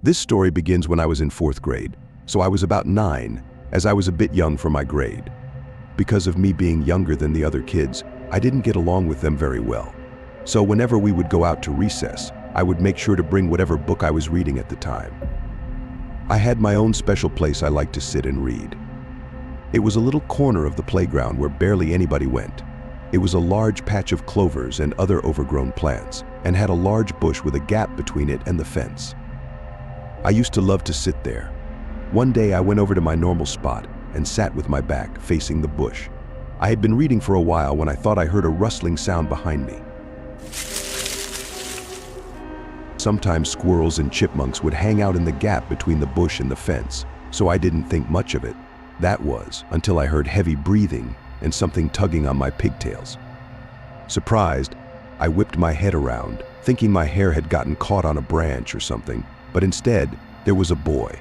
This story begins when I was in 4th grade, so I was about 9, as I was a bit young for my grade. Because of me being younger than the other kids, I didn't get along with them very well. So whenever we would go out to recess, I would make sure to bring whatever book I was reading at the time. I had my own special place I liked to sit and read. It was a little corner of the playground where barely anybody went. It was a large patch of clovers and other overgrown plants, and had a large bush with a gap between it and the fence. I used to love to sit there. One day I went over to my normal spot and sat with my back facing the bush. I had been reading for a while when I thought I heard a rustling sound behind me. Sometimes squirrels and chipmunks would hang out in the gap between the bush and the fence, so I didn't think much of it. That was until I heard heavy breathing and something tugging on my pigtails. Surprised, I whipped my head around, thinking my hair had gotten caught on a branch or something, but instead, there was a boy.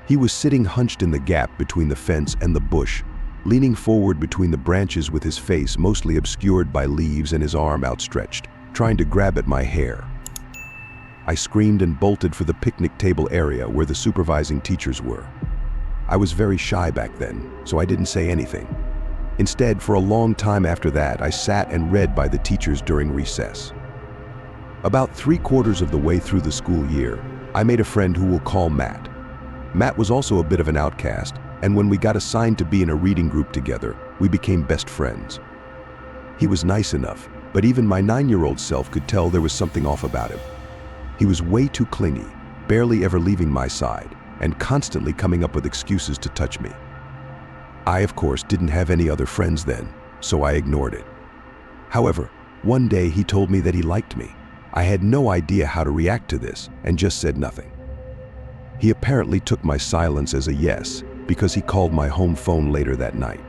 He was sitting hunched in the gap between the fence and the bush, leaning forward between the branches with his face mostly obscured by leaves and his arm outstretched, trying to grab at my hair. I screamed and bolted for the picnic table area where the supervising teachers were. I was very shy back then, so I didn't say anything. Instead, for a long time after that, I sat and read by the teachers during recess. About 3/4 of the way through the school year, I made a friend who we'll call Matt. Matt was also a bit of an outcast, and when we got assigned to be in a reading group together, we became best friends. He was nice enough, but even my 9-year-old self could tell there was something off about him. He was way too clingy, barely ever leaving my side, and constantly coming up with excuses to touch me. I, of course, didn't have any other friends then, so I ignored it. However, one day he told me that he liked me. I had no idea how to react to this and just said nothing. He apparently took my silence as a yes because he called my home phone later that night.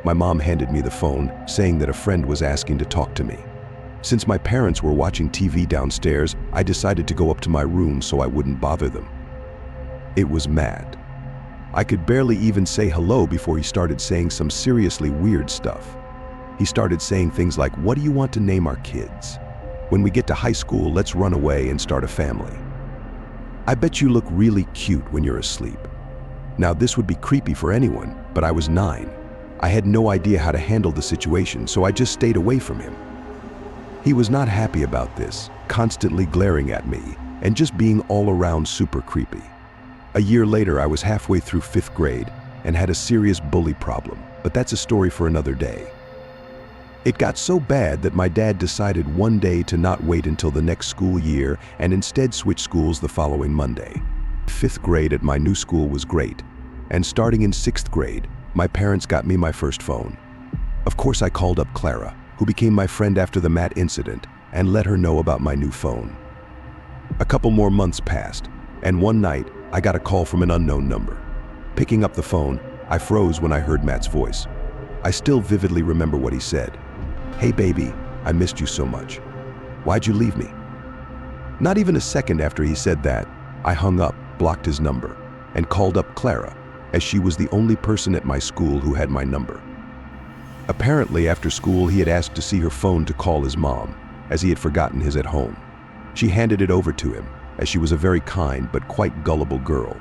My mom handed me the phone, saying that a friend was asking to talk to me. Since my parents were watching TV downstairs, I decided to go up to my room so I wouldn't bother them. It was Matt. I could barely even say hello before he started saying some seriously weird stuff. He started saying things like, "What do you want to name our kids? When we get to high school, let's run away and start a family. I bet you look really cute when you're asleep." Now, this would be creepy for anyone, but I was 9. I had no idea how to handle the situation, so I just stayed away from him. He was not happy about this, constantly glaring at me and just being all around super creepy. A year later, I was halfway through 5th grade and had a serious bully problem, but that's a story for another day. It got so bad that my dad decided one day to not wait until the next school year and instead switch schools the following Monday. 5th grade at my new school was great, and starting in 6th grade, my parents got me my first phone. Of course, I called up Clara, who became my friend after the Matt incident, and let her know about my new phone. A couple more months passed, and one night, I got a call from an unknown number. Picking up the phone, I froze when I heard Matt's voice. I still vividly remember what he said. "Hey baby, I missed you so much. Why'd you leave me?" Not even a second after he said that, I hung up, blocked his number, and called up Clara, as she was the only person at my school who had my number. Apparently, after school, he had asked to see her phone to call his mom, as he had forgotten his at home. She handed it over to him, as she was a very kind but quite gullible girl.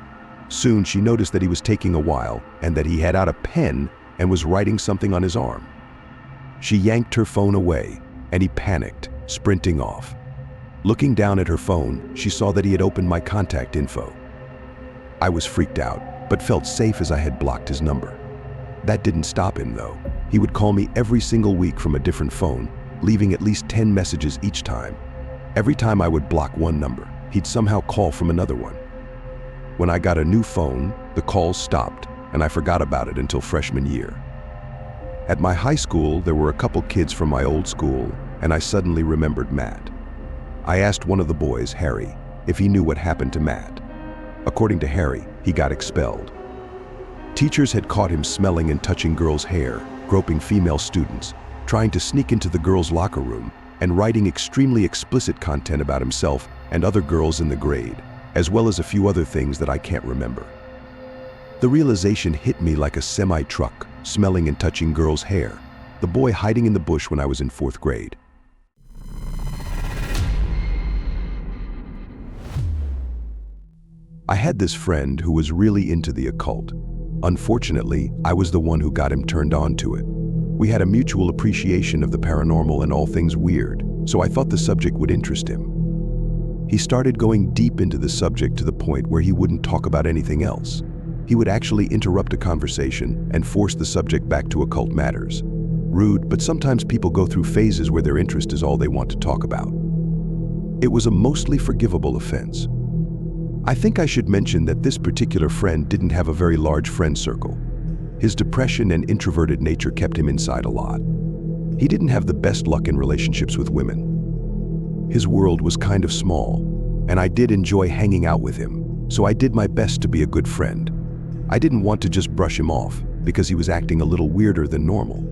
Soon she noticed that he was taking a while and that he had out a pen and was writing something on his arm. She yanked her phone away and he panicked, sprinting off. Looking down at her phone, she saw that he had opened my contact info. I was freaked out, but felt safe as I had blocked his number. That didn't stop him though. He would call me every single week from a different phone, leaving at least 10 messages each time. Every time I would block one number, he'd somehow call from another one. When I got a new phone, the calls stopped, and I forgot about it until freshman year. At my high school, there were a couple kids from my old school, and I suddenly remembered Matt. I asked one of the boys, Harry, if he knew what happened to Matt. According to Harry, he got expelled. Teachers had caught him smelling and touching girls' hair, groping female students, trying to sneak into the girls' locker room, and writing extremely explicit content about himself and other girls in the grade, as well as a few other things that I can't remember. The realization hit me like a semi-truck, smelling and touching girls' hair, the boy hiding in the bush when I was in 4th grade. I had this friend who was really into the occult. Unfortunately, I was the one who got him turned on to it. We had a mutual appreciation of the paranormal and all things weird, so I thought the subject would interest him. He started going deep into the subject to the point where he wouldn't talk about anything else. He would actually interrupt a conversation and force the subject back to occult matters. Rude, but sometimes people go through phases where their interest is all they want to talk about. It was a mostly forgivable offense. I think I should mention that this particular friend didn't have a very large friend circle. His depression and introverted nature kept him inside a lot. He didn't have the best luck in relationships with women. His world was kind of small, and I did enjoy hanging out with him, so I did my best to be a good friend. I didn't want to just brush him off because he was acting a little weirder than normal.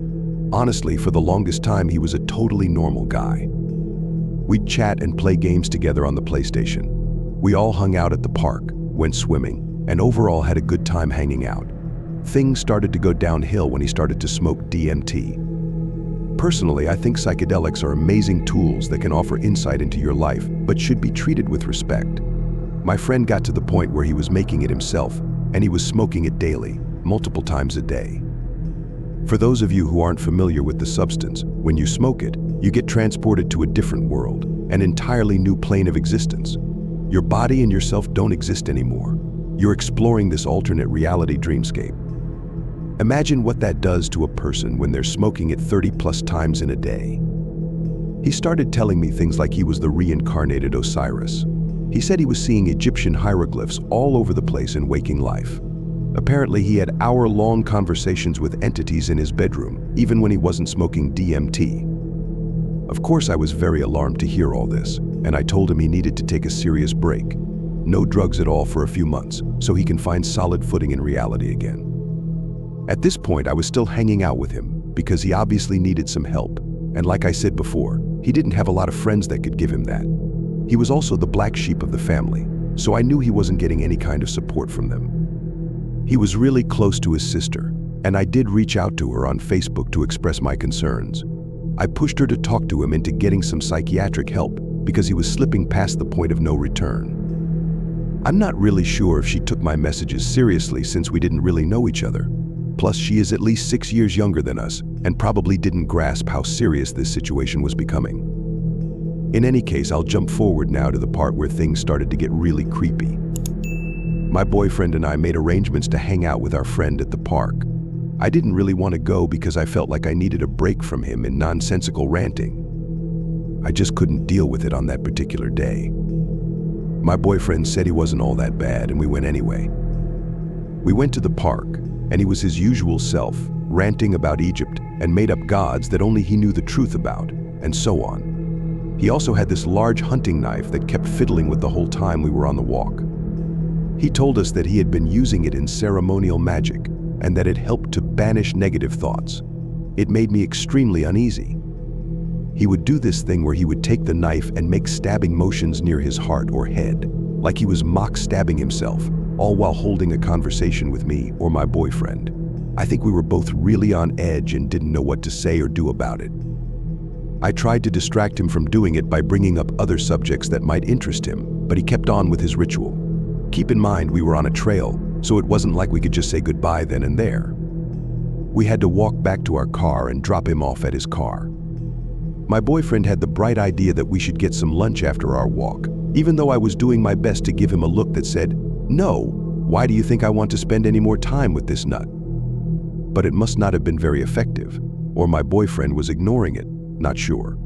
Honestly, for the longest time, he was a totally normal guy. We'd chat and play games together on the PlayStation. We all hung out at the park, went swimming, and overall had a good time hanging out. Things started to go downhill when he started to smoke DMT. Personally, I think psychedelics are amazing tools that can offer insight into your life, but should be treated with respect. My friend got to the point where he was making it himself, and he was smoking it daily, multiple times a day. For those of you who aren't familiar with the substance, when you smoke it, you get transported to a different world, an entirely new plane of existence. Your body and yourself don't exist anymore. You're exploring this alternate reality dreamscape. Imagine what that does to a person when they're smoking it 30+ times in a day. He started telling me things like he was the reincarnated Osiris. He said he was seeing Egyptian hieroglyphs all over the place in waking life. Apparently, he had hour-long conversations with entities in his bedroom, even when he wasn't smoking DMT. Of course, I was very alarmed to hear all this, and I told him he needed to take a serious break. No drugs at all for a few months, so he can find solid footing in reality again. At this point, I was still hanging out with him because he obviously needed some help. And like I said before, he didn't have a lot of friends that could give him that. He was also the black sheep of the family, so I knew he wasn't getting any kind of support from them. He was really close to his sister, and I did reach out to her on Facebook to express my concerns. I pushed her to talk to him into getting some psychiatric help because he was slipping past the point of no return. I'm not really sure if she took my messages seriously since we didn't really know each other. Plus, she is at least 6 years younger than us and probably didn't grasp how serious this situation was becoming. In any case, I'll jump forward now to the part where things started to get really creepy. My boyfriend and I made arrangements to hang out with our friend at the park. I didn't really want to go because I felt like I needed a break from him and nonsensical ranting. I just couldn't deal with it on that particular day. My boyfriend said he wasn't all that bad, and we went anyway. We went to the park, and he was his usual self, ranting about Egypt and made up gods that only he knew the truth about, and so on. He also had this large hunting knife that kept fiddling with the whole time we were on the walk. He told us that he had been using it in ceremonial magic and that it helped to banish negative thoughts. It made me extremely uneasy. He would do this thing where he would take the knife and make stabbing motions near his heart or head, like he was mock stabbing himself, all while holding a conversation with me or my boyfriend. I think we were both really on edge and didn't know what to say or do about it. I tried to distract him from doing it by bringing up other subjects that might interest him, but he kept on with his ritual. Keep in mind, we were on a trail, so it wasn't like we could just say goodbye then and there. We had to walk back to our car and drop him off at his car. My boyfriend had the bright idea that we should get some lunch after our walk, even though I was doing my best to give him a look that said, "No, why do you think I want to spend any more time with this nut?" But it must not have been very effective, or my boyfriend was ignoring it, not sure.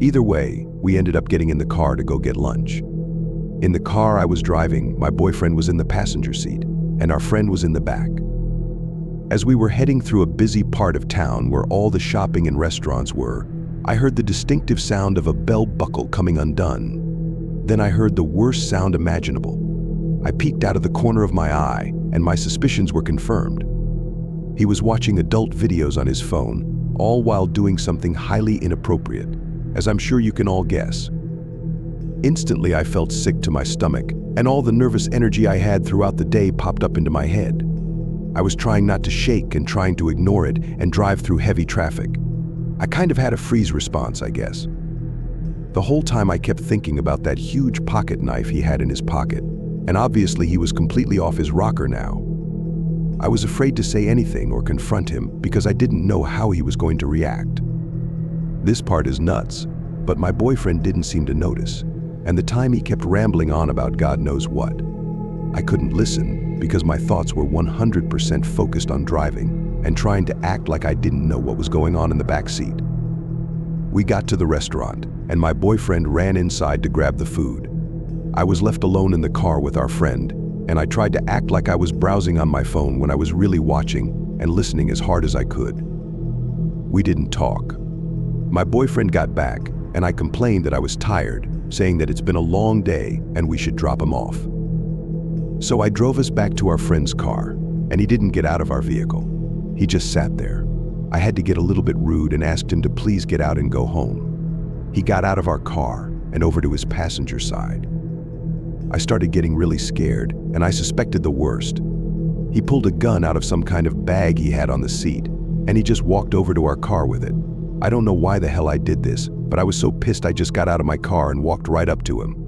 Either way, we ended up getting in the car to go get lunch. In the car I was driving, my boyfriend was in the passenger seat, and our friend was in the back. As we were heading through a busy part of town where all the shopping and restaurants were, I heard the distinctive sound of a bell buckle coming undone. Then I heard the worst sound imaginable. I peeked out of the corner of my eye, and my suspicions were confirmed. He was watching adult videos on his phone, all while doing something highly inappropriate, as I'm sure you can all guess. Instantly, I felt sick to my stomach, and all the nervous energy I had throughout the day popped up into my head. I was trying not to shake and trying to ignore it and drive through heavy traffic. I kind of had a freeze response, I guess. The whole time I kept thinking about that huge pocket knife he had in his pocket. and obviously he was completely off his rocker now. I was afraid to say anything or confront him because I didn't know how he was going to react. This part is nuts, but my boyfriend didn't seem to notice, and the time he kept rambling on about God knows what. I couldn't listen because my thoughts were 100% focused on driving and trying to act like I didn't know what was going on in the back seat. We got to the restaurant, and my boyfriend ran inside to grab the food. I was left alone in the car with our friend, and I tried to act like I was browsing on my phone when I was really watching and listening as hard as I could. We didn't talk. My boyfriend got back, and I complained that I was tired, saying that it's been a long day and we should drop him off. So I drove us back to our friend's car, and he didn't get out of our vehicle. He just sat there. I had to get a little bit rude and asked him to please get out and go home. He got out of our car and over to his passenger side. I started getting really scared, and I suspected the worst. He pulled a gun out of some kind of bag he had on the seat, and he just walked over to our car with it. I don't know why the hell I did this, but I was so pissed I just got out of my car and walked right up to him.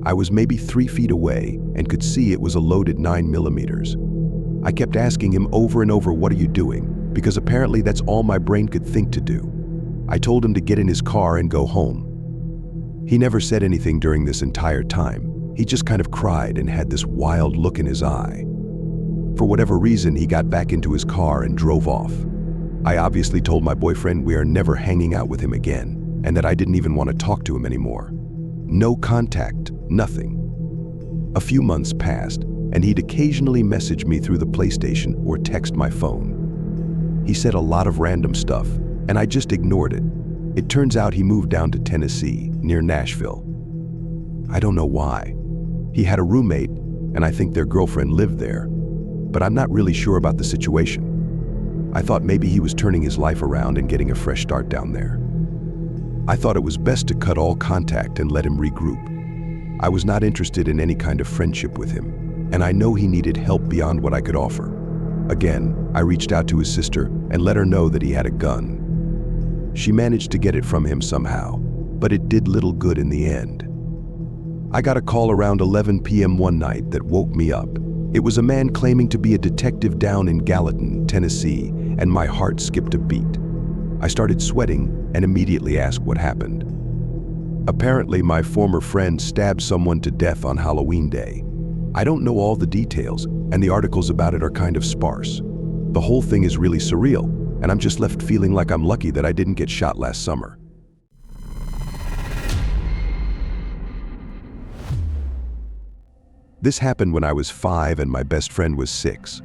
I was maybe 3 feet away and could see it was a loaded 9mm. I kept asking him over and over, "What are you doing?" because apparently that's all my brain could think to do. I told him to get in his car and go home. He never said anything during this entire time. He just kind of cried and had this wild look in his eye. For whatever reason, he got back into his car and drove off. I obviously told my boyfriend we are never hanging out with him again, and that I didn't even want to talk to him anymore. No contact, nothing. A few months passed, and he'd occasionally message me through the PlayStation or text my phone. He said a lot of random stuff, and I just ignored it. It turns out he moved down to Tennessee, near Nashville. I don't know why. He had a roommate, and I think their girlfriend lived there, but I'm not really sure about the situation. I thought maybe he was turning his life around and getting a fresh start down there. I thought it was best to cut all contact and let him regroup. I was not interested in any kind of friendship with him, and I know he needed help beyond what I could offer. Again, I reached out to his sister and let her know that he had a gun. She managed to get it from him somehow, but it did little good in the end. I got a call around 11 p.m. one night that woke me up. It was a man claiming to be a detective down in Gallatin, Tennessee, and my heart skipped a beat. I started sweating and immediately asked what happened. Apparently, my former friend stabbed someone to death on Halloween Day. I don't know all the details, and the articles about it are kind of sparse. The whole thing is really surreal, and I'm just left feeling like I'm lucky that I didn't get shot last summer. This happened when I was 5 and my best friend was 6.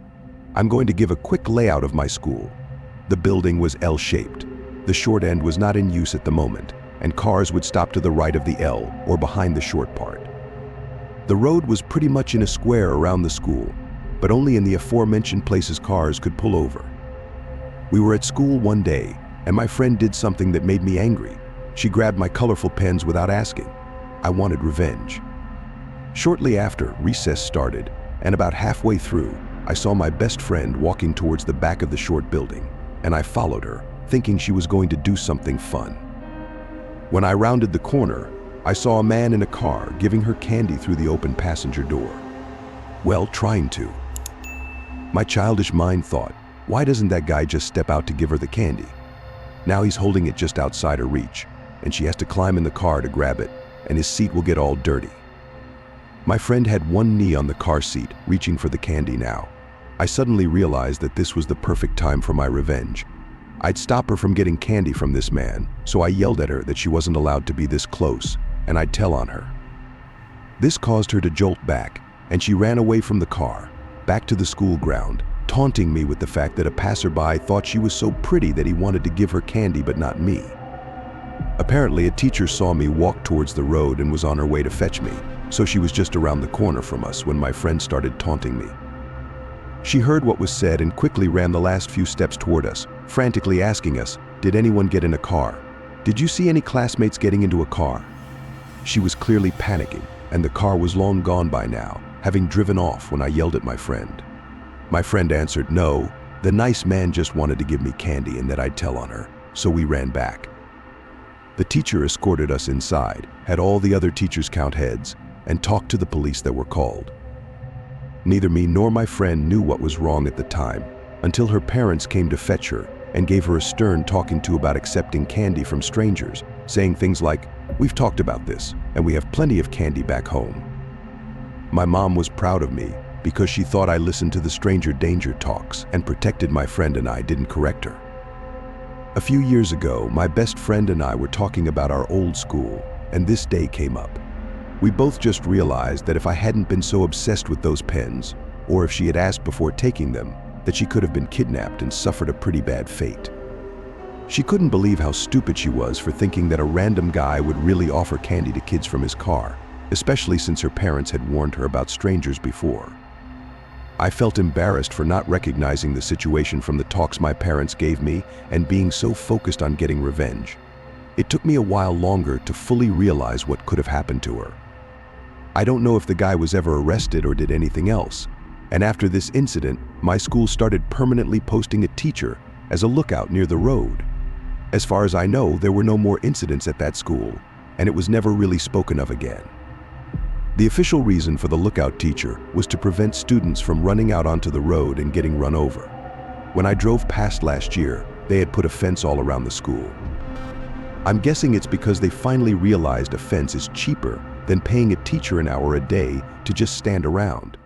I'm going to give a quick layout of my school. The building was L-shaped. The short end was not in use at the moment, and cars would stop to the right of the L or behind the short part. The road was pretty much in a square around the school, but only in the aforementioned places cars could pull over. We were at school one day, and my friend did something that made me angry. She grabbed my colorful pens without asking. I wanted revenge. Shortly after, recess started, and about halfway through, I saw my best friend walking towards the back of the short building, and I followed her, thinking she was going to do something fun. When I rounded the corner, I saw a man in a car giving her candy through the open passenger door. Well, trying to. My childish mind thought, why doesn't that guy just step out to give her the candy? Now he's holding it just outside her reach, and she has to climb in the car to grab it, and his seat will get all dirty. My friend had one knee on the car seat, reaching for the candy now. I suddenly realized that this was the perfect time for my revenge. I'd stop her from getting candy from this man, so I yelled at her that she wasn't allowed to be this close, and I'd tell on her. This caused her to jolt back, and she ran away from the car, back to the school ground, taunting me with the fact that a passerby thought she was so pretty that he wanted to give her candy but not me. Apparently, a teacher saw me walk towards the road and was on her way to fetch me, so she was just around the corner from us when my friend started taunting me. She heard what was said and quickly ran the last few steps toward us, frantically asking us, "Did anyone get in a car? Did you see any classmates getting into a car?" She was clearly panicking, and the car was long gone by now, having driven off when I yelled at my friend. My friend answered, "No, the nice man just wanted to give me candy and that I'd tell on her," so we ran back. The teacher escorted us inside, had all the other teachers count heads, and talked to the police that were called. Neither me nor my friend knew what was wrong at the time, until her parents came to fetch her and gave her a stern talking to about accepting candy from strangers, saying things like, "We've talked about this, and we have plenty of candy back home." My mom was proud of me because she thought I listened to the stranger danger talks and protected my friend and I didn't correct her. A few years ago, my best friend and I were talking about our old school, and this day came up. We both just realized that if I hadn't been so obsessed with those pens, or if she had asked before taking them, that she could have been kidnapped and suffered a pretty bad fate. She couldn't believe how stupid she was for thinking that a random guy would really offer candy to kids from his car, especially since her parents had warned her about strangers before. I felt embarrassed for not recognizing the situation from the talks my parents gave me and being so focused on getting revenge. It took me a while longer to fully realize what could have happened to her. I don't know if the guy was ever arrested or did anything else, and after this incident, my school started permanently posting a teacher as a lookout near the road. As far as I know, there were no more incidents at that school, and it was never really spoken of again. The official reason for the lookout teacher was to prevent students from running out onto the road and getting run over. When I drove past last year, they had put a fence all around the school. I'm guessing it's because they finally realized a fence is cheaper than paying a teacher an hour a day to just stand around.